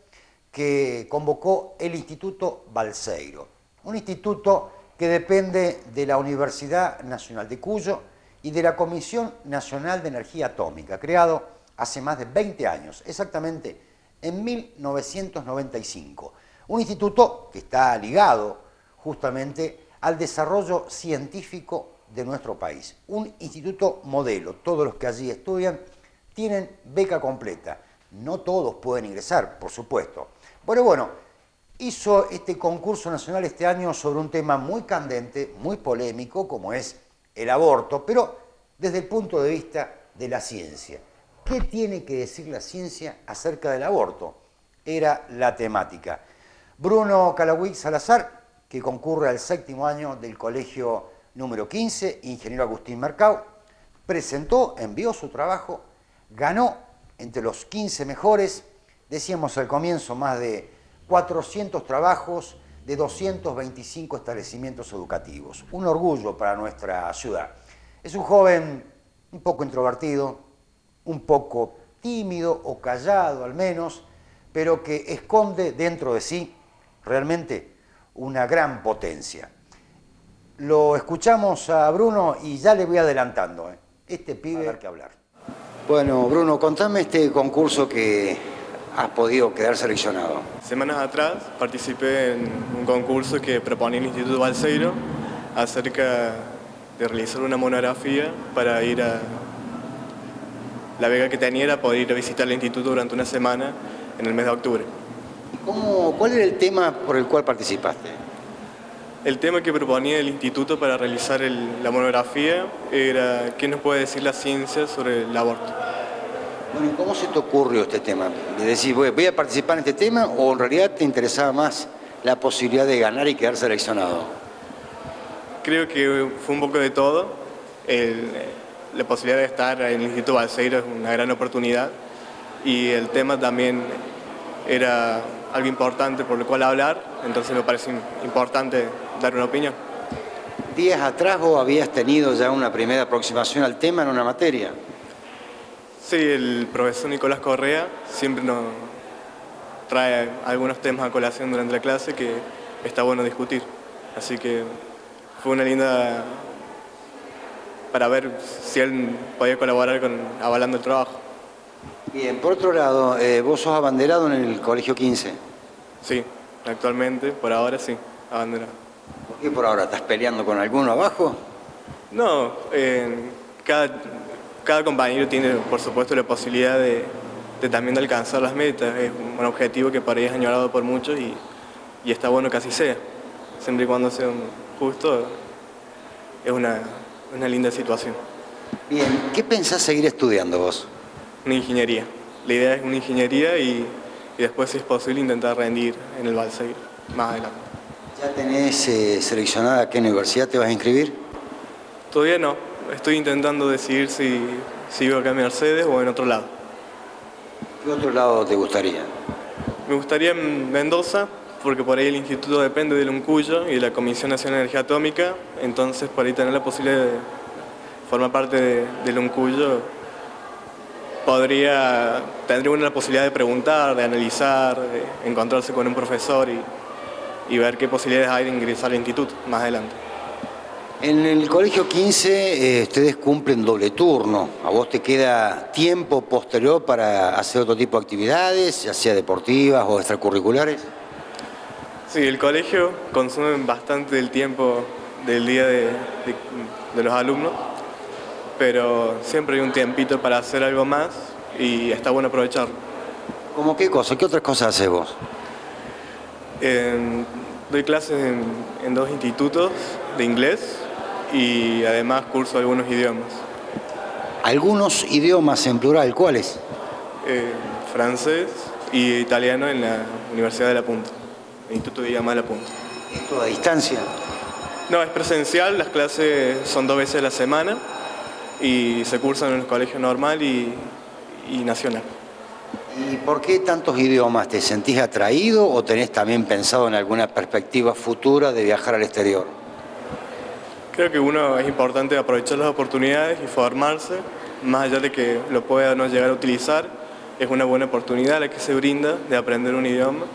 que convocó el Instituto Balseiro, un instituto que depende de la Universidad Nacional de Cuyo y de la Comisión Nacional de Energía Atómica, creado hace más de 20 años, exactamente en 1995. Un instituto que está ligado justamente al desarrollo científico de nuestro país. Un instituto modelo. Todos los que allí estudian tienen beca completa. No todos pueden ingresar, por supuesto. Pero bueno, hizo este concurso nacional este año sobre un tema muy candente, muy polémico, como es el aborto, pero desde el punto de vista de la ciencia. ¿Qué tiene que decir la ciencia acerca del aborto? Era la temática. Bruno Calawig Salazar, que concurre al 7º año del colegio número 15, ingeniero Agustín Mercau, presentó, envió su trabajo, ganó entre los 15 mejores, decíamos al comienzo, más de 400 trabajos de 225 establecimientos educativos. Un orgullo para nuestra ciudad. Es un joven un poco introvertido, un poco tímido o callado al menos, pero que esconde dentro de sí realmente una gran potencia. Lo escuchamos a Bruno y ya le voy adelantando. Este pibe va a dar que hablar. Bueno, Bruno, contame este concurso que has podido quedar seleccionado. Semanas atrás participé en un concurso que proponía el Instituto Balseiro acerca de realizar una monografía para ir a... La beca que tenía era poder ir a visitar el instituto durante una semana en el mes de octubre. ¿Cuál era el tema por el cual participaste? El tema que proponía el instituto para realizar la monografía era ¿qué nos puede decir la ciencia sobre el aborto? Bueno, ¿cómo se te ocurrió este tema? ¿De decir, voy a participar en este tema o en realidad te interesaba más la posibilidad de ganar y quedar seleccionado? Creo que fue un poco de todo. La posibilidad de estar en el Instituto Balseiro es una gran oportunidad y el tema también era algo importante por lo cual hablar, entonces me parece importante dar una opinión. ¿Días atrás vos habías tenido ya una primera aproximación al tema en una materia? Sí, el profesor Nicolás Correa siempre nos trae algunos temas a colación durante la clase que está bueno discutir, así que fue una linda para ver si él podía colaborar avalando el trabajo. Bien, por otro lado, vos sos abanderado en el Colegio 15. Sí, actualmente, por ahora sí, abanderado. ¿Por qué por ahora? ¿Estás peleando con alguno abajo? No, cada compañero tiene, por supuesto, la posibilidad de también de alcanzar las metas. Es un objetivo que para ahí es añorado por muchos y está bueno que así sea. Siempre y cuando sea justo, es una linda situación. Bien, ¿qué pensás seguir estudiando vos? Una ingeniería. La idea es una ingeniería y después, si es posible, intentar rendir en el Balseiro más adelante. ¿Ya tenés seleccionada a qué universidad te vas a inscribir? Todavía no. Estoy intentando decidir si sigo acá en Mercedes o en otro lado. ¿Qué otro lado te gustaría? Me gustaría en Mendoza, porque por ahí el instituto depende del UNCUYO y de la Comisión Nacional de Energía Atómica, entonces por ahí tener la posibilidad de formar parte del UNCUYO tendría una posibilidad de preguntar, de analizar, de encontrarse con un profesor y ver qué posibilidades hay de ingresar al instituto más adelante. En el Colegio 15 ustedes cumplen doble turno. ¿A vos te queda tiempo posterior para hacer otro tipo de actividades, ya sea deportivas o extracurriculares? Sí, el colegio consume bastante del tiempo del día de los alumnos, pero siempre hay un tiempito para hacer algo más y está bueno aprovecharlo. ¿Cómo qué cosa? ¿Qué otras cosas haces vos? Doy clases en 2 institutos de inglés y además curso algunos idiomas. ¿Algunos idiomas en plural? ¿Cuáles? Francés y italiano en la Universidad de La Punta, el Instituto de Idiomas de La Punta. ¿Esto a distancia? No, es presencial, las clases son 2 veces a la semana y se cursan en el colegio normal y nacional. ¿Y por qué tantos idiomas? ¿Te sentís atraído o tenés también pensado en alguna perspectiva futura de viajar al exterior? Creo que es importante aprovechar las oportunidades y formarse, más allá de que lo pueda no llegar a utilizar, es una buena oportunidad la que se brinda de aprender un idioma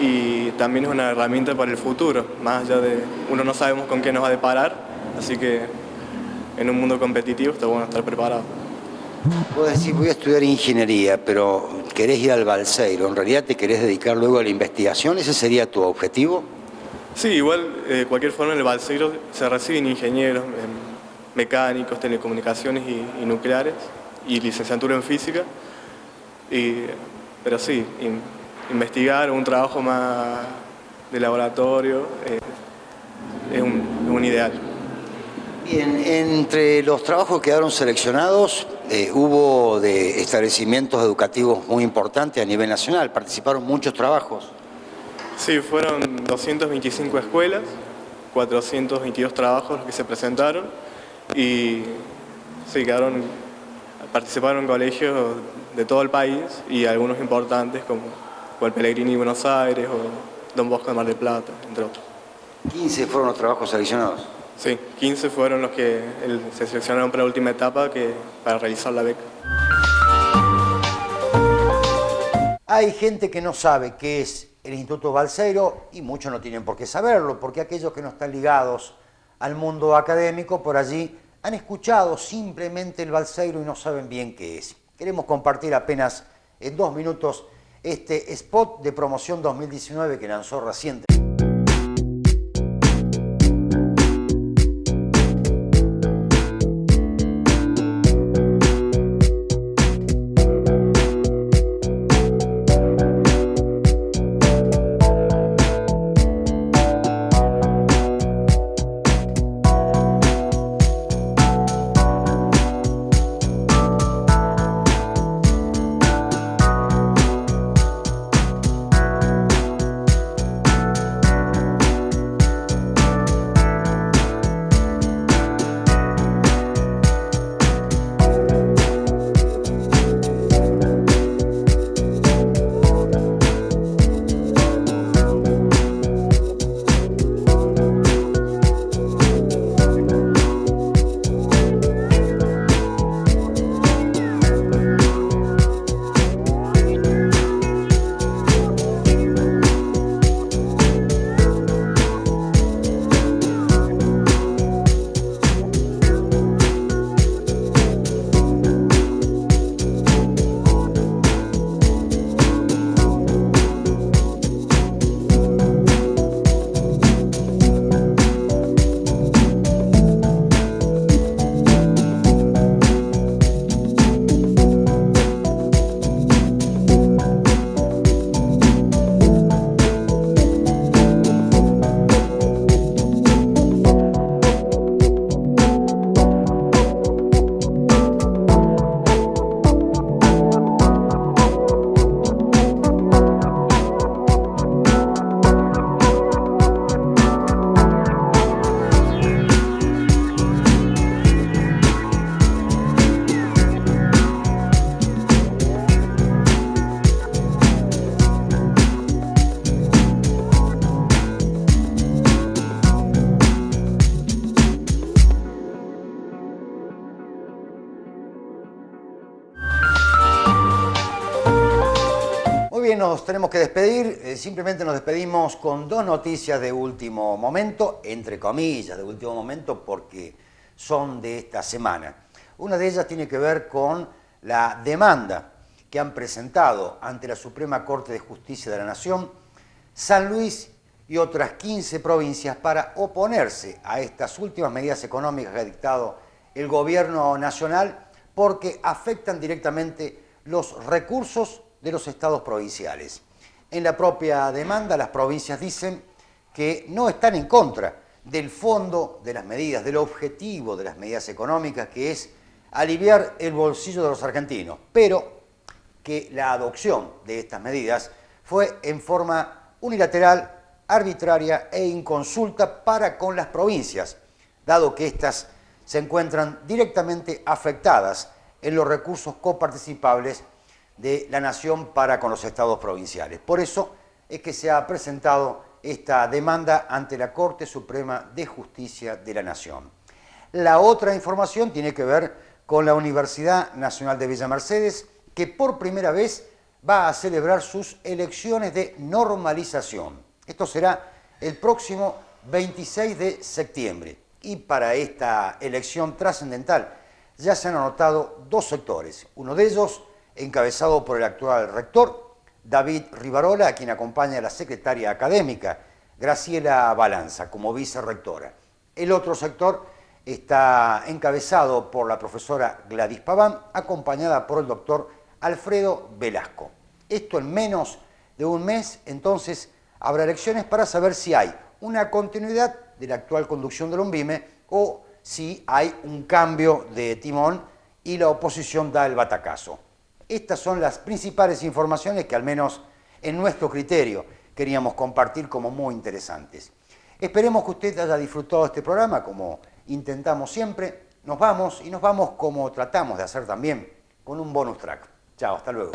y también es una herramienta para el futuro, más allá de uno no sabemos con qué nos va a deparar, así que en un mundo competitivo está bueno estar preparado. Vos decís, voy a estudiar ingeniería, pero querés ir al Balseiro, ¿en realidad te querés dedicar luego a la investigación? ¿Ese sería tu objetivo? Sí, igual, de cualquier forma en el Balseiro se reciben ingenieros, mecánicos, telecomunicaciones y nucleares, y licenciatura en física, pero sí, investigar un trabajo más de laboratorio es un ideal. Bien, entre los trabajos que quedaron seleccionados, hubo de establecimientos educativos muy importantes a nivel nacional, participaron muchos trabajos. Sí, fueron 225 escuelas, 422 trabajos los que se presentaron y sí, participaron colegios de todo el país y algunos importantes como el Pellegrini de Buenos Aires o Don Bosco de Mar del Plata, entre otros. 15 fueron los trabajos seleccionados. Sí, 15 fueron los que se seleccionaron para la última etapa para realizar la beca. Hay gente que no sabe qué es el Instituto Balseiro y muchos no tienen por qué saberlo, porque aquellos que no están ligados al mundo académico por allí han escuchado simplemente el Balseiro y no saben bien qué es. Queremos compartir apenas en 2 minutos este spot de promoción 2019 que lanzó recientemente. Nos tenemos que despedir, simplemente nos despedimos con 2 noticias de último momento, entre comillas, de último momento porque son de esta semana. Una de ellas tiene que ver con la demanda que han presentado ante la Suprema Corte de Justicia de la Nación San Luis y otras 15 provincias para oponerse a estas últimas medidas económicas que ha dictado el gobierno nacional porque afectan directamente los recursos de los estados provinciales. En la propia demanda, las provincias dicen que no están en contra del fondo de las medidas, del objetivo de las medidas económicas, que es aliviar el bolsillo de los argentinos, pero que la adopción de estas medidas fue en forma unilateral, arbitraria e inconsulta para con las provincias, dado que éstas se encuentran directamente afectadas en los recursos coparticipables de la Nación para con los estados provinciales. Por eso es que se ha presentado esta demanda ante la Corte Suprema de Justicia de la Nación. La otra información tiene que ver con la Universidad Nacional de Villa Mercedes, que por primera vez va a celebrar sus elecciones de normalización. Esto será el próximo 26 de septiembre. Y para esta elección trascendental ya se han anotado 2 sectores. Uno de ellos encabezado por el actual rector, David Rivarola, a quien acompaña la secretaria académica, Graciela Balanza, como vicerrectora. El otro sector está encabezado por la profesora Gladys Paván, acompañada por el doctor Alfredo Velasco. Esto en menos de un mes, entonces, habrá elecciones para saber si hay una continuidad de la actual conducción del UNVIME o si hay un cambio de timón y la oposición da el batacazo. Estas son las principales informaciones que al menos en nuestro criterio queríamos compartir como muy interesantes. Esperemos que usted haya disfrutado de este programa como intentamos siempre. Nos vamos y nos vamos como tratamos de hacer también con un bonus track. Chao, hasta luego.